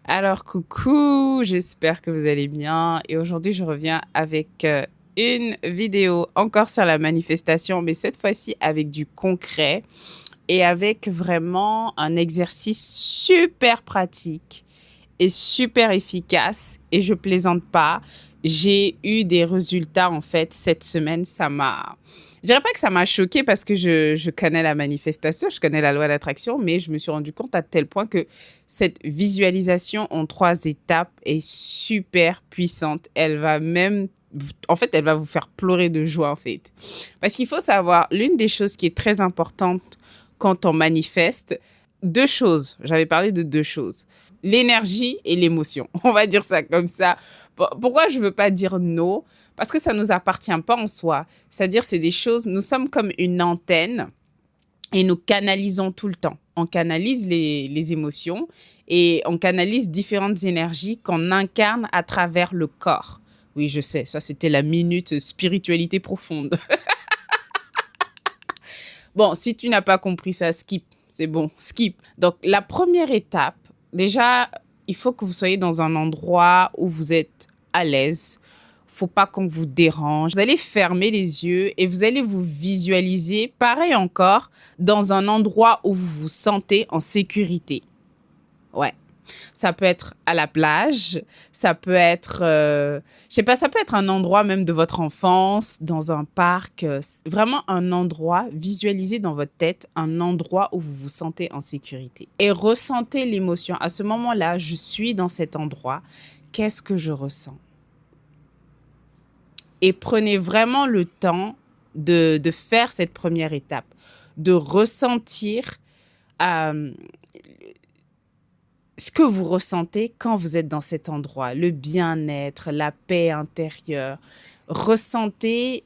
Alors, coucou, j'espère que vous allez bien. Et aujourd'hui, je reviens avec une vidéo encore sur la manifestation, mais cette fois-ci avec du concret et avec vraiment un exercice super pratique et super efficace. Et je plaisante pas. J'ai eu des résultats en fait cette semaine. Je dirais pas que ça m'a choqué parce que je connais la manifestation, je connais la loi d'attraction, mais je me suis rendu compte à tel point que cette visualisation en 3 étapes est super puissante. Elle va vous faire pleurer de joie en fait. Parce qu'il faut savoir, l'une des choses qui est très importante quand on manifeste, deux choses. J'avais parlé de deux choses. L'énergie et l'émotion. On va dire ça comme ça. Pourquoi je veux pas dire non? Parce que ça nous appartient pas en soi. C'est-à-dire, c'est des choses, nous sommes comme une antenne et nous canalisons tout le temps. On canalise les émotions et on canalise différentes énergies qu'on incarne à travers le corps. Oui, je sais, ça c'était la minute spiritualité profonde. Bon, si tu n'as pas compris ça, skip. C'est bon, skip. Donc, la première étape, déjà, il faut que vous soyez dans un endroit où vous êtes à l'aise. Faut pas qu'on vous dérange. Vous allez fermer les yeux et vous allez vous visualiser, pareil encore, dans un endroit où vous vous sentez en sécurité. Ouais. Ça peut être à la plage, ça peut être, je sais pas, ça peut être un endroit même de votre enfance, dans un parc, vraiment un endroit, visualisez dans votre tête un endroit où vous vous sentez en sécurité. Et ressentez l'émotion. À ce moment-là, je suis dans cet endroit, qu'est-ce que je ressens? Et prenez vraiment le temps de faire cette première étape, de ressentir euh, ce que vous ressentez quand vous êtes dans cet endroit, le bien-être, la paix intérieure. Ressentez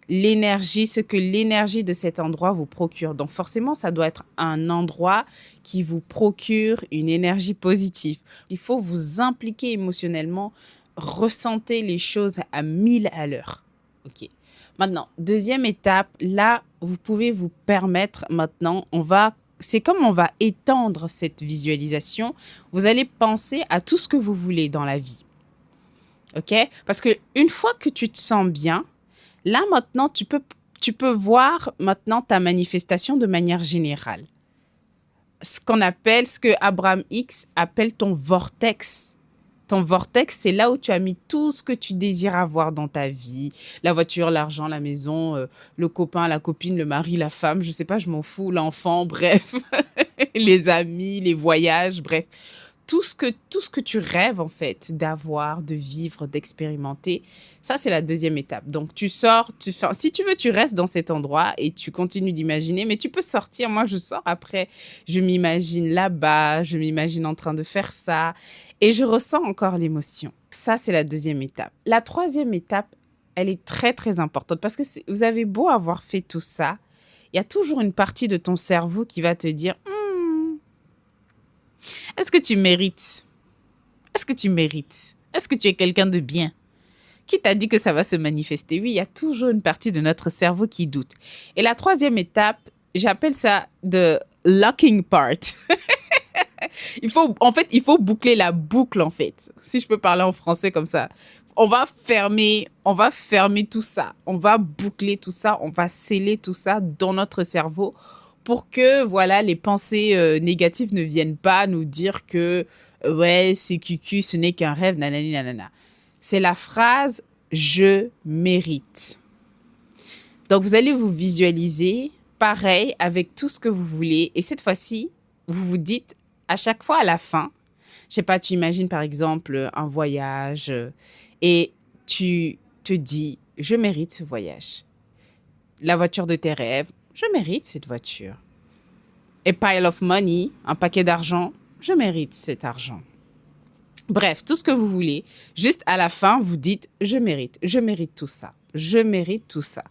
l'énergie, ce que l'énergie de cet endroit vous procure. Donc forcément, ça doit être un endroit qui vous procure une énergie positive. Il faut vous impliquer émotionnellement, ressentez les choses à 1000 à l'heure. OK. Maintenant, deuxième étape, là, vous pouvez vous permettre maintenant, c'est comme on va étendre cette visualisation, vous allez penser à tout ce que vous voulez dans la vie. OK? Parce que une fois que tu te sens bien, là maintenant, tu peux voir maintenant ta manifestation de manière générale. Ce que Abraham X appelle ton vortex. Ton vortex, c'est là où tu as mis tout ce que tu désires avoir dans ta vie. La voiture, l'argent, la maison, le copain, la copine, le mari, la femme, je sais pas, je m'en fous, l'enfant, bref. Les amis, les voyages, bref. Tout ce que tu rêves, en fait, d'avoir, de vivre, d'expérimenter, ça, c'est la deuxième étape. Donc, tu sors. Si tu veux, tu restes dans cet endroit et tu continues d'imaginer, mais tu peux sortir. Moi, je sors après. Je m'imagine là-bas, je m'imagine en train de faire ça et je ressens encore l'émotion. Ça, c'est la deuxième étape. La troisième étape, elle est très, très importante parce que vous avez beau avoir fait tout ça, il y a toujours une partie de ton cerveau qui va te dire est-ce que tu mérites? Est-ce que tu mérites? Est-ce que tu es quelqu'un de bien? Qui t'a dit que ça va se manifester? Oui, il y a toujours une partie de notre cerveau qui doute. Et la troisième étape, j'appelle ça the locking part. Il faut boucler la boucle, en fait. Si je peux parler en français comme ça. On va fermer tout ça. On va boucler tout ça. On va sceller tout ça dans notre cerveau pour que, voilà, les pensées négatives ne viennent pas nous dire que, ouais, c'est cucu, ce n'est qu'un rêve, nanani, nanana. C'est la phrase je mérite. Donc, vous allez vous visualiser pareil avec tout ce que vous voulez. Et cette fois-ci, vous vous dites à chaque fois à la fin, je sais pas, tu imagines par exemple un voyage et tu te dis, je mérite ce voyage. La voiture de tes rêves, je mérite cette voiture. A pile of money, un paquet d'argent, je mérite cet argent. Bref, tout ce que vous voulez. Juste à la fin, vous dites, je mérite tout ça. Je mérite tout ça.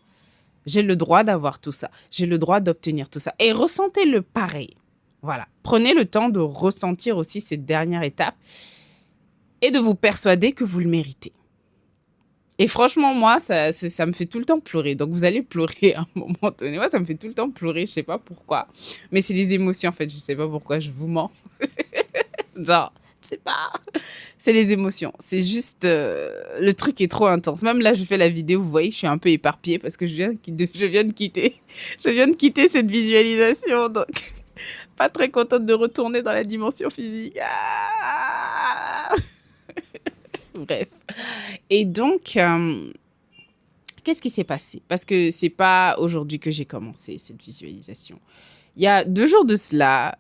J'ai le droit d'avoir tout ça. J'ai le droit d'obtenir tout ça. Et ressentez le pareil. Voilà. Prenez le temps de ressentir aussi cette dernière étape et de vous persuader que vous le méritez. Et franchement, moi, ça me fait tout le temps pleurer. Donc, vous allez pleurer à un moment donné. Moi, ça me fait tout le temps pleurer. Je sais pas pourquoi. Mais c'est les émotions, en fait. Je sais pas pourquoi je vous mens. Genre, C'est pas... C'est les émotions. C'est juste... le truc est trop intense. Même là, je fais la vidéo, vous voyez, je suis un peu éparpillée parce que je viens de quitter... Je viens de quitter cette visualisation. Donc, pas très contente de retourner dans la dimension physique. Ah. Bref. Et donc... qu'est-ce qui s'est passé? Parce que c'est pas aujourd'hui que j'ai commencé cette visualisation. Il y a 2 jours de cela,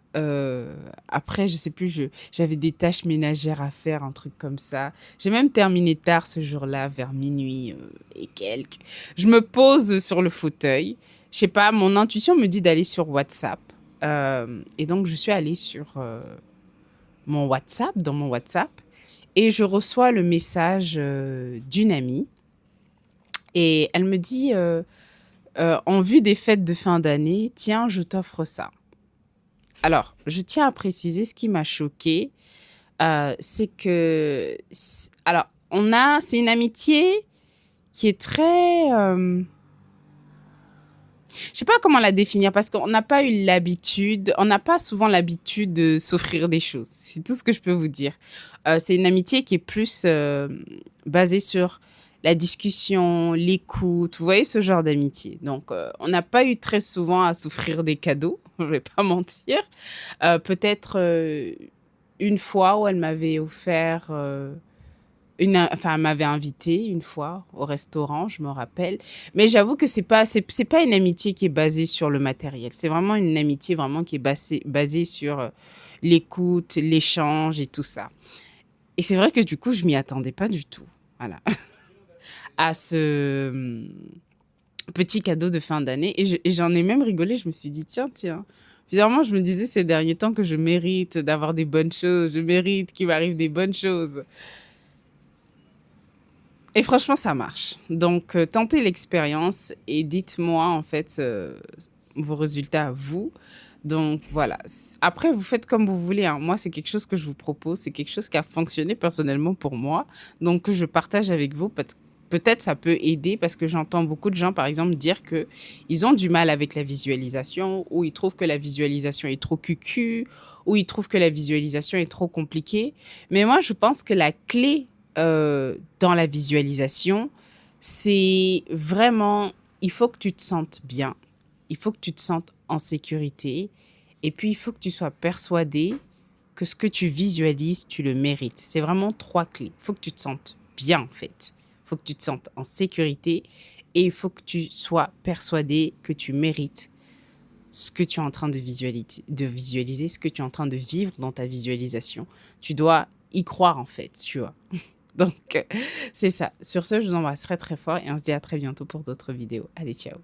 après, je sais plus, j'avais des tâches ménagères à faire, un truc comme ça. J'ai même terminé tard ce jour-là, vers minuit et quelques. Je me pose sur le fauteuil. Je sais pas, mon intuition me dit d'aller sur WhatsApp. Et donc, je suis allée sur mon WhatsApp, dans mon WhatsApp, et je reçois le message d'une amie. Et elle me dit, en vue des fêtes de fin d'année, tiens, je t'offre ça. Alors, je tiens à préciser ce qui m'a choquée, c'est que, alors, c'est une amitié qui est très, je sais pas comment la définir parce qu'on n'a pas eu l'habitude, on n'a pas souvent l'habitude de s'offrir des choses. C'est tout ce que je peux vous dire. C'est une amitié qui est plus basée sur la discussion, l'écoute, vous voyez ce genre d'amitié. Donc, on n'a pas eu très souvent à s'offrir des cadeaux, je vais pas mentir. Peut-être une fois où elle m'avait offert enfin, elle m'avait invitée une fois au restaurant, je me rappelle. Mais j'avoue que c'est pas une amitié qui est basée sur le matériel. C'est vraiment une amitié vraiment qui est basée sur l'écoute, l'échange et tout ça. Et c'est vrai que du coup, je m'y attendais pas du tout. Voilà. À ce petit cadeau de fin d'année. Et j'en ai même rigolé. Je me suis dit, tiens. Bizarrement, je me disais ces derniers temps que je mérite d'avoir des bonnes choses. Je mérite qu'il m'arrive des bonnes choses. Et franchement, ça marche. Donc, tentez l'expérience et dites-moi, en fait, vos résultats à vous. Donc, voilà. Après, vous faites comme vous voulez, hein. Moi, c'est quelque chose que je vous propose. C'est quelque chose qui a fonctionné personnellement pour moi. Donc, que je partage avec vous. Peut-être ça peut aider parce que j'entends beaucoup de gens, par exemple, dire qu'ils ont du mal avec la visualisation ou ils trouvent que la visualisation est trop cucu ou ils trouvent que la visualisation est trop compliquée. Mais moi, je pense que la clé dans la visualisation, c'est vraiment, il faut que tu te sentes bien, il faut que tu te sentes en sécurité et puis il faut que tu sois persuadé que ce que tu visualises, tu le mérites. C'est vraiment 3 clés. Il faut que tu te sentes bien, en fait. Il faut que tu te sentes en sécurité et il faut que tu sois persuadé que tu mérites ce que tu es en train de visualiser, ce que tu es en train de vivre dans ta visualisation. Tu dois y croire, en fait, tu vois. Donc, c'est ça. Sur ce, je vous embrasse très, très fort et on se dit à très bientôt pour d'autres vidéos. Allez, ciao.